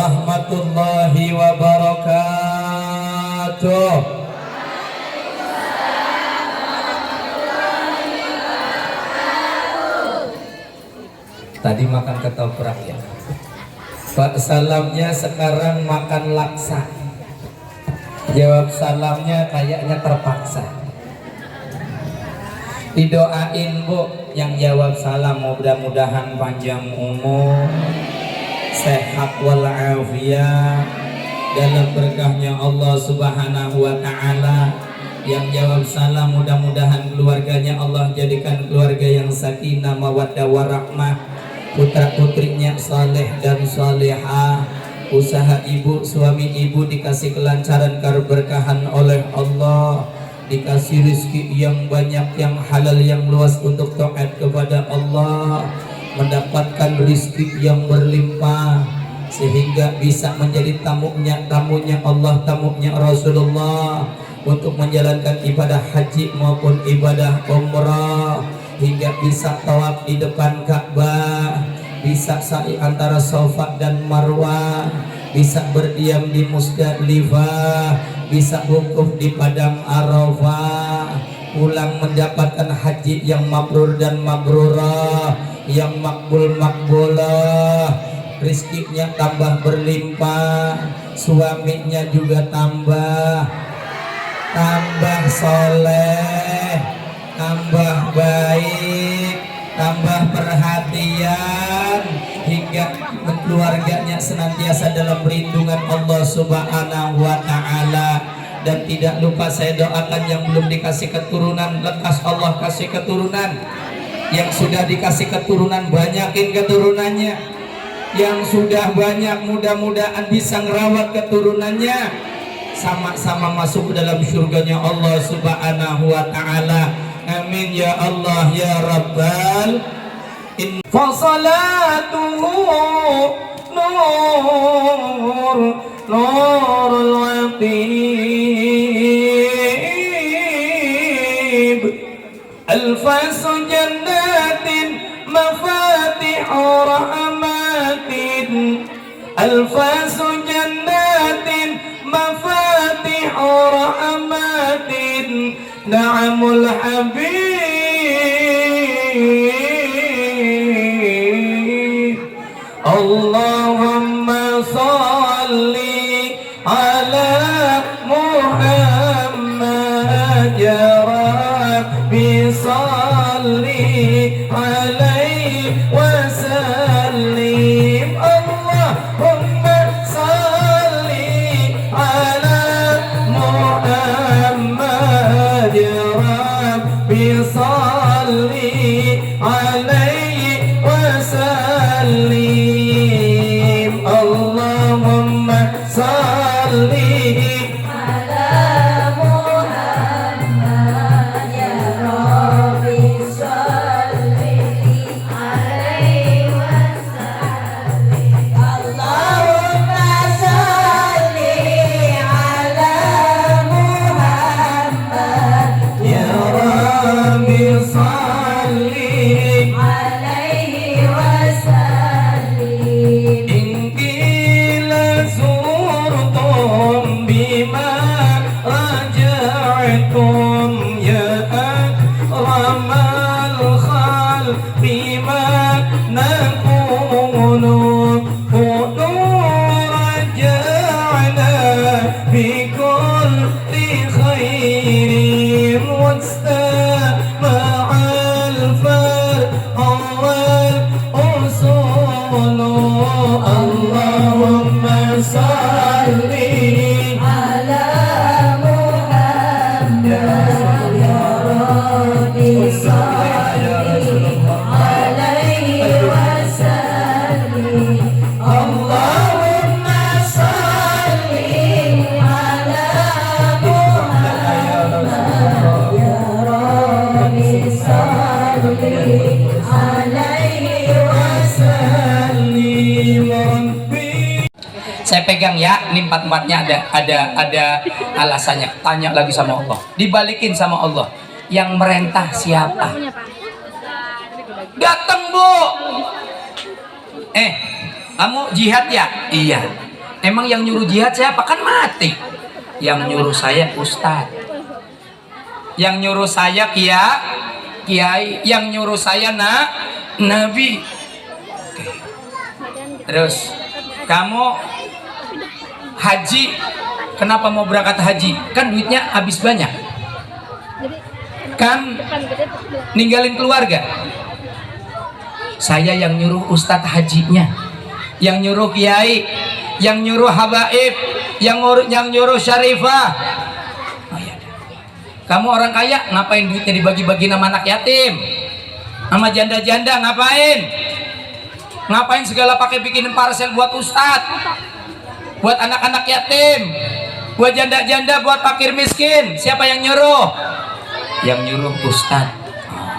warahmatullahi wabarakatuh. Tadi makan ketoprak ya Pak, salamnya sekarang makan laksa. Jawab salamnya kayaknya terpaksa. Didoain Bu yang jawab salam, mudah-mudahan panjang umur, sehat walafiat, dalam berkahnya Allah Subhanahu wa Ta'ala. Yang jawab salam mudah-mudahan keluarganya Allah jadikan keluarga yang sakinah mawaddah warahmah, putra putrinya saleh dan salehah, usaha ibu suami ibu dikasih kelancaran keberkahan oleh Allah, dikasih rezeki yang banyak, yang halal, yang luas untuk taat kepada Allah, mendapatkan rezeki yang berlimpah sehingga bisa menjadi tamunya Allah, tamunya Rasulullah untuk menjalankan ibadah haji maupun ibadah umrah, hingga bisa tawaf di depan Ka'bah, bisa sa'i antara Safa dan Marwah, bisa berdiam di Musdalifah, bisa wukuf di Padang Arafah, pulang mendapatkan haji yang mabrur dan mabrurah, yang makbul makbulah, rizkinya tambah berlimpah, suaminya juga tambah soleh, tambah baik, tambah perhatian, hingga keluarganya senantiasa dalam perlindungan Allah Subhanahu wa Ta'ala. Dan tidak lupa saya doakan yang belum dikasih keturunan, lekas Allah kasih keturunan. Yang sudah dikasih keturunan, banyakin keturunannya. Yang sudah banyak, mudah-mudahan bisa ngerawat keturunannya, sama-sama masuk ke dalam surganya Allah Subhanahu wa Ta'ala. Amin ya Allah ya Rabbal. Fa salatuhu nurul waqib, alfasu jannatin mafatihu rahmatin, alfasu jannatin mafatihu rahmatin, na'amul habib. Allahumma salli ala Muhammad ya Rabbi, salli alaihi wa sallim. Allahumma salli ala Muhammad ya Rabbi, salli alaihi wa sallim. Allahumma salli ala Muhammad ya Rabbi, salli alaihi wa sallim. Allahumma salli ala Muhammad ya Rabbi, salli alaihi wa sallim. in qila zurtum bima raja'tum ya akramal khalqi ma nakunu qulu raja'na bi kulli khairin wastama'al far'awal usulu. Allahumma salli Ala Muhammad ya Rabbi, salli alaihi wa sallim. Allahumma Salli ala Muhammad ya Rabbi, salli alaihi wa sallim. Saya pegang ya, ini empat-empatnya ada alasannya. Tanya lagi sama Allah, dibalikin sama Allah. Yang merentah siapa? Datang Bu. Kamu jihad ya? Iya. Emang yang nyuruh jihad siapa? Kan mati. Yang nyuruh saya ustadz, yang nyuruh saya kiai, yang nyuruh saya nabi. Oke. Terus kamu haji, kenapa mau berangkat haji? Kan duitnya habis banyak, kan ninggalin keluarga. Saya yang nyuruh ustadz hajinya, yang nyuruh kiai, yang nyuruh habaib, yang nyuruh syarifah. Oh, iya. Kamu orang kaya, ngapain duitnya dibagi-bagi sama anak yatim, sama janda-janda? Ngapain segala pakai bikinin parsel buat ustadz, buat anak-anak yatim, buat janda-janda, buat fakir miskin? Siapa yang nyuruh? Yang nyuruh ustadz. Oh,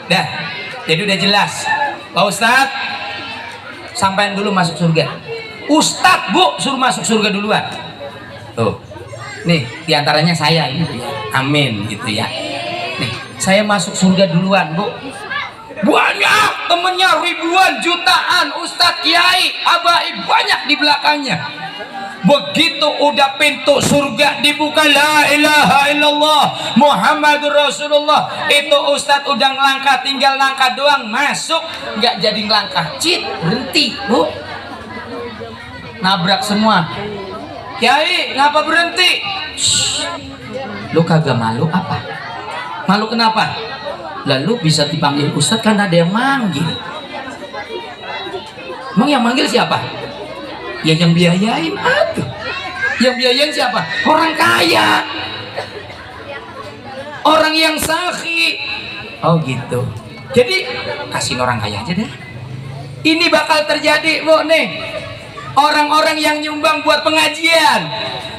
dah, jadi udah jelas. Pak Ustadz, sampean dulu masuk surga. Ustadz bu suruh masuk surga duluan. Tuh, nih diantaranya saya gitu ya. Amin gitu ya. Nih saya masuk surga duluan bu. Banyak temennya, ribuan, jutaan, ustadz, kiai, abai, banyak di belakangnya. Begitu udah pintu surga dibuka, la ilaha illallah Muhammadur Rasulullah, itu ustadz udah ngelangkah, tinggal langkah doang masuk. Nggak jadi ngelangkah, cit, berhenti bu, nabrak semua. Kiai ngapa berhenti? Shh. Lu kagak malu apa? Malu kenapa? Lalu bisa dipanggil ustadz kan ada yang manggil. Emang yang manggil siapa? Ya yang biayain. Aduh, yang biayain siapa? Orang kaya, orang yang sakhi. Oh gitu. Jadi kasihin orang kaya aja deh. Ini bakal terjadi bu nih. Orang-orang yang nyumbang buat pengajian,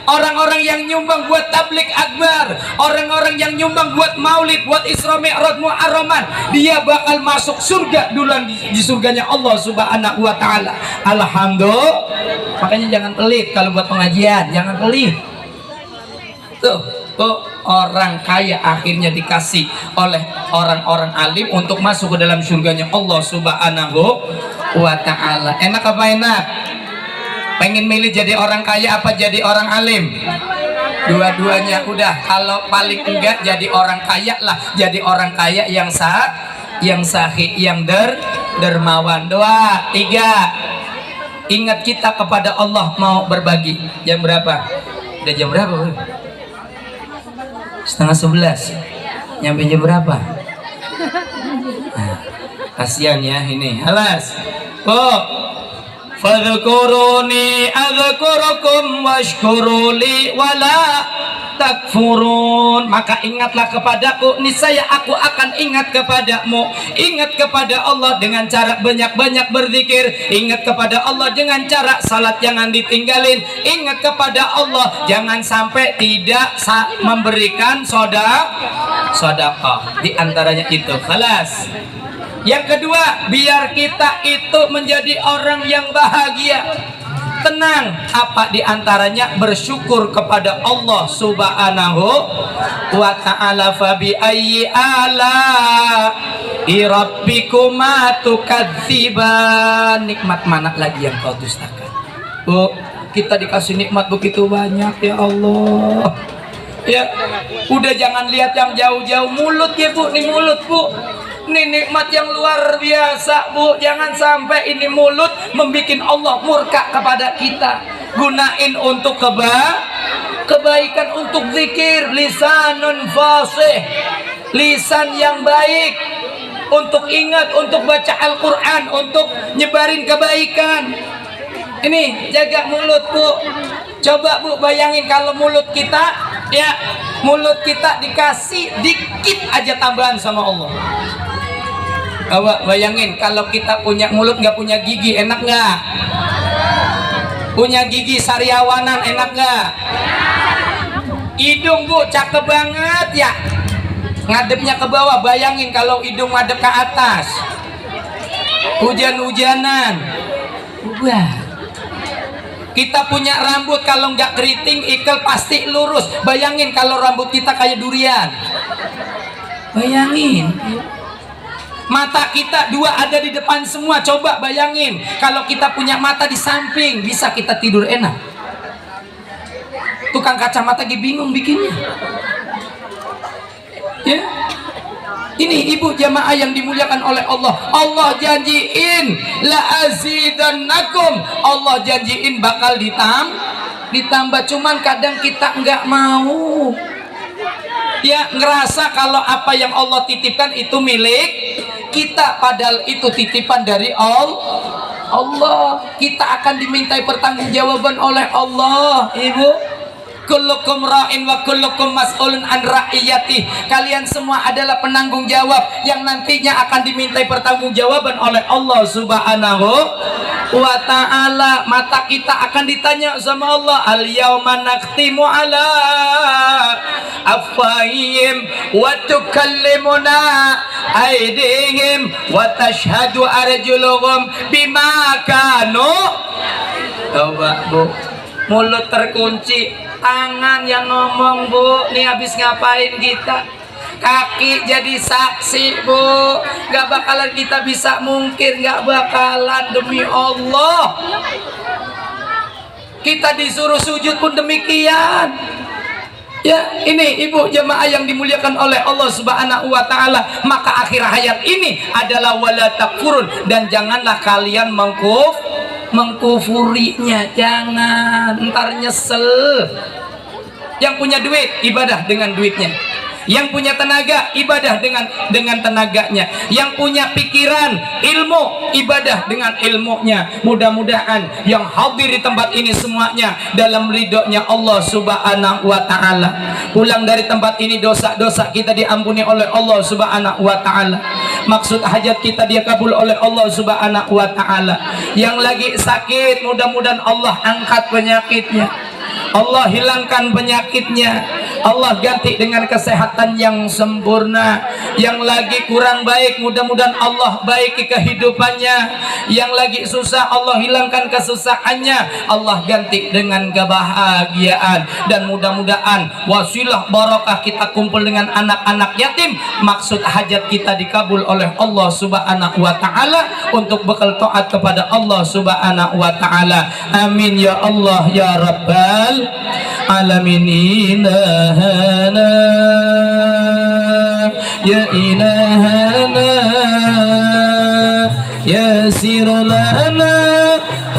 orang-orang yang nyumbang buat tablik akbar, orang-orang yang nyumbang buat maulid, buat Isra Mi'raj Muharraman, dia bakal masuk surga duluan di surganya Allah Subhanahu wa taala. Alhamdulillah. Makanya jangan pelit kalau buat pengajian, jangan pelit. Tuh, orang kaya akhirnya dikasih oleh orang-orang alim untuk masuk ke dalam surganya Allah Subhanahu wa taala. Enak apa enak? Pengen milih jadi orang kaya apa jadi orang alim? Dua-duanya udah. Kalau paling enggak jadi orang kaya lah, jadi orang kaya yang sahih, yang dermawan. 2, 3. Ingat kita kepada Allah, mau berbagi. Jam berapa? Udah jam berapa? 10:30. Nyampe jam berapa? Nah, kasihan ya ini. Alas. Fadhkuruni adzkurukum washkuruli wala takfurun. Maka ingatlah kepadaku, niscaya aku akan ingat kepadamu. Ingat kepada Allah dengan cara banyak-banyak berzikir. Ingat kepada Allah dengan cara salat jangan ditinggalin. Ingat kepada Allah jangan sampai tidak memberikan sedekah. Di antaranya itu. Khalas. Yang kedua, biar kita itu menjadi orang yang bahagia, tenang. Apa diantaranya? Bersyukur kepada Allah Subhanahu wa ta'ala. Fabi ayyi ala rabbikuma tukadziban. Nikmat mana lagi yang kau dustakan? Bu, kita dikasih nikmat begitu banyak ya Allah. Ya, udah jangan lihat yang jauh-jauh. Mulut ya bu, nih mulut bu. Ini nikmat yang luar biasa bu. Jangan sampai ini mulut membuat Allah murka kepada kita. Gunain untuk kebaikan, untuk zikir. Lisanun fasih, lisan yang baik, untuk ingat, untuk baca Al-Quran, untuk nyebarin kebaikan. Ini jaga mulut bu. Coba bu bayangin kalau mulut kita, ya mulut kita dikasih dikit aja tambahan sama Allah. Coba bayangin kalau kita punya mulut nggak punya gigi, enak nggak? Punya gigi sariawanan, enak nggak? Hidung bu cakep banget ya, ngadepnya ke bawah. Bayangin kalau hidung ngadep ke atas, hujan-hujanan. Wah. Kita punya rambut kalau nggak keriting ikel pasti lurus. Bayangin kalau rambut kita kayak durian. Bayangin. Mata kita dua ada di depan semua. Coba bayangin kalau kita punya mata di samping, bisa kita tidur enak? Tukang kacamata bingung bikinnya. Ya, ini ibu jamaah yang dimuliakan oleh Allah. Allah janjiin la azidannakum. Allah janjiin bakal ditambah. Cuman kadang kita nggak mau. Ya, ngerasa kalau apa yang Allah titipkan itu milik kita, padahal itu titipan dari Allah. Kita akan dimintai pertanggungjawaban oleh Allah, ibu. Kullukum ra'in wa kullukum mas'ulun an ra'iyati. Kalian semua adalah penanggung jawab yang nantinya akan dimintai pertanggungjawaban oleh Allah Subhanahu wa ta'ala. Mata kita akan ditanya sama Allah, al yauma nakhtimu ala afwahihim wa tukallimuna aydihim wa tashhadu arjuluhum bima kanu. Coba bu, mulut terkunci, tangan yang ngomong bu, nih habis ngapain kita, kaki jadi saksi bu, gak bakalan kita bisa mungkir, gak bakalan, demi Allah. Kita disuruh sujud pun demikian. Ya, ini ibu jemaah yang dimuliakan oleh Allah Subhanahu wa ta'ala. Maka akhir hayat ini adalah wala takfurun, dan janganlah kalian mengkufurinya. Jangan, ntar nyesel. Yang punya duit ibadah dengan duitnya, yang punya tenaga ibadah dengan tenaganya, yang punya pikiran ilmu ibadah dengan ilmunya. Mudah-mudahan yang hadir di tempat ini semuanya dalam ridhonya Allah Subhanahu wa ta'ala. Pulang dari tempat ini dosa-dosa kita diampuni oleh Allah Subhanahu wa ta'ala. Maksud hajat kita dia kabul oleh Allah Subhanahu wa ta'ala. Yang lagi sakit, mudah-mudahan Allah angkat penyakitnya, Allah hilangkan penyakitnya, Allah ganti dengan kesehatan yang sempurna. Yang lagi kurang baik, mudah-mudahan Allah baiki kehidupannya. Yang lagi susah, Allah hilangkan kesusahannya, Allah ganti dengan kebahagiaan. Dan mudah-mudahan wasilah barakah kita kumpul dengan anak-anak yatim. Maksud hajat kita dikabul oleh Allah Subhanahu wa ta'ala untuk bekal taat kepada Allah Subhanahu wa ta'ala. Amin ya Allah ya Rabbal alamin. Ilahana ya ilahana yasir lana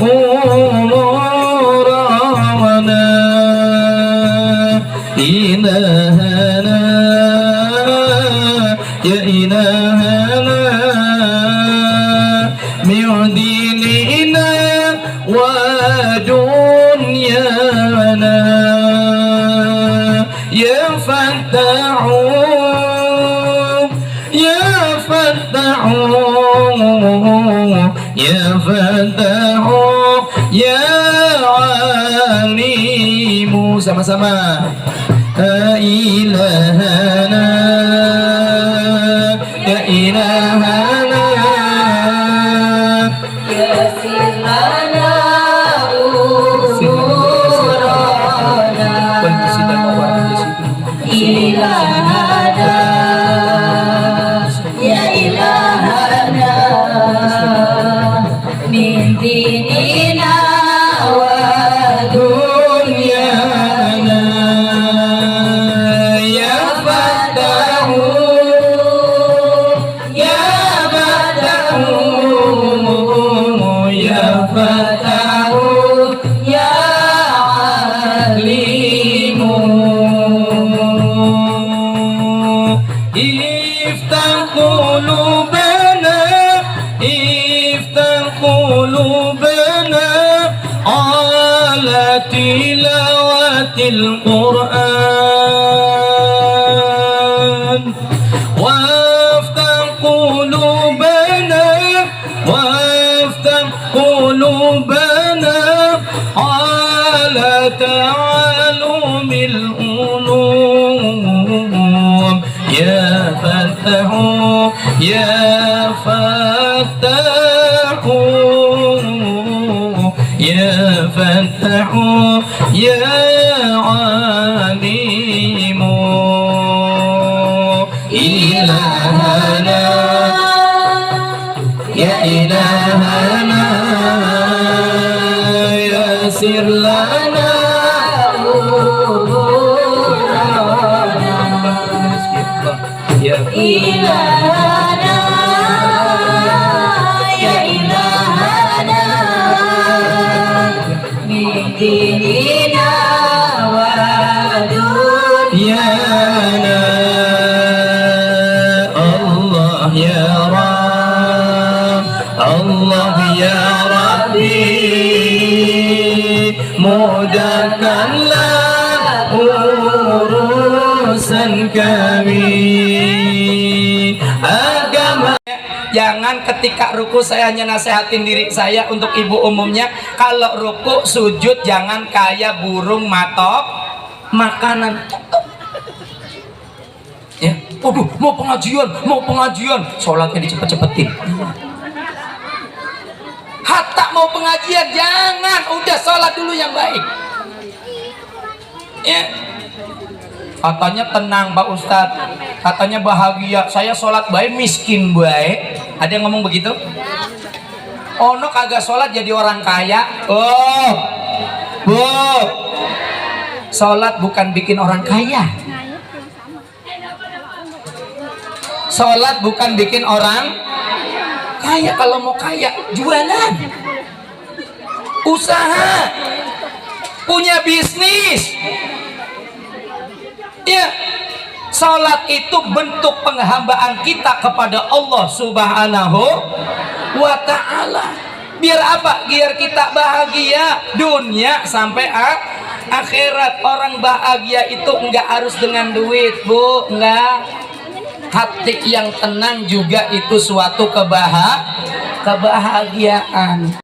umurana ilahana ya ilahana mi'dinina wa dunyana ya Fattahu ya Fattahu ya Fattahu ya Alimu. Sama-sama. La ilahana ya ilahana yasir lana ilahana ya ilahana min dinina wa dunyana ya Fattahu ya Fattahu ya Fattahu ya Alimu. Iftah qulubana, iftah qulubana ala tilawatil Qur'an. Waftah qulubana, waftah qulubana ala ta'alumil ulum. Ya Fattahu ya Fattahu ya Fattahu ya Alimu. Ilahana ya ilahana yasir lana ya ilahana ya ilahana min dinina wa dunyana Allah ya Rabb Allah ya Rabbi mudahkanlah urusan kami agama. Jangan ketika ruku saya hanya nasehatin diri saya untuk ibu umumnya, kalau ruku sujud jangan kayak burung matok makanan. Ya, waduh, mau pengajian, sholatnya dicepet-cepetin. Hatta mau pengajian jangan, udah sholat dulu yang baik. Ya, katanya tenang Pak Ustadz, katanya bahagia, saya sholat baik miskin baik. Ada yang ngomong begitu? Ono kagak sholat jadi orang kaya. Oh bu, sholat bukan bikin orang kaya. Sholat bukan bikin orang kaya. Kalau mau kaya jualan, usaha, punya bisnis. Ya, salat itu bentuk penghambaan kita kepada Allah Subhanahu wa ta'ala. Biar apa? Biar kita bahagia dunia sampai akhirat. Orang bahagia itu enggak harus dengan duit, Bu, enggak. Hati yang tenang juga itu suatu kebahagiaan.